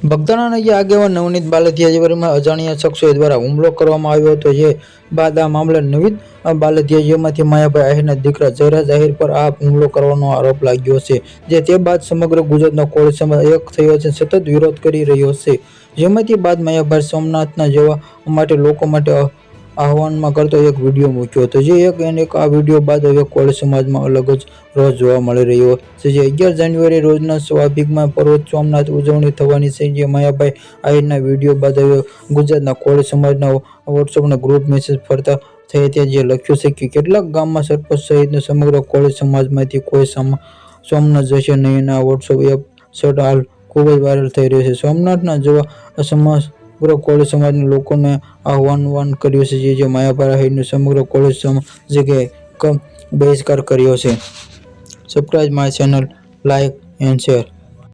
બગદાણા આગેવાન નવનીત બાલદિયા પર અજાણ્યા શખ્સો દ્વારા હુમલો કરવામાં આવ્યો હતો, જે બાદ આ મામલે નવનીત બાલદિયામાંથી માયાભાઈ આહિરના દીકરા જયરાજ આહિર પર આ હુમલો કરવાનો આરોપ લાગ્યો છે. તે બાદ સમગ્ર ગુજરાતનો કોળી સમાજ એક થયો છે, સતત વિરોધ કરી રહ્યો છે. જેમાંથી બાદ માયાભાઈ સોમનાથના જવા માટે લોકો માટે આહવાન કરતો એક વિડીયો મૂક્યો હતો. આ વિડીયો બાદ હવે કોળી સમાજમાં અલગ જ રોષ જોવા મળી રહ્યો છે. 11 જાન્યુઆરી રોજના સ્વાભિમાન પર્વ સોમનાથ ઉજવણી થવાની છે. માયાભાઈ આહિરના વિડીયો બાદ હવે ગુજરાતના કોળી સમાજના વોટ્સએપના ગ્રુપ મેસેજ ફરતા થયા છે, જે લખ્યું છે કે કેટલાક ગામમાં સરપંચ સહિત સમગ્ર કોળી સમાજમાંથી કોઈ સોમનાથ જશે નહીં. આ વોટ્સએપ શેર હાલ ખૂબ જ વાયરલ થઈ રહ્યો છે. સોમનાથના જવા સમગ્ર કોળી સમાજના લોકોને આહવાન કર્યું છે, જે માયાભાઈ આહિરનો સમગ્ર કોળી સમાજે બહિષ્કાર કર્યો છે. Subscribe my channel, like and share.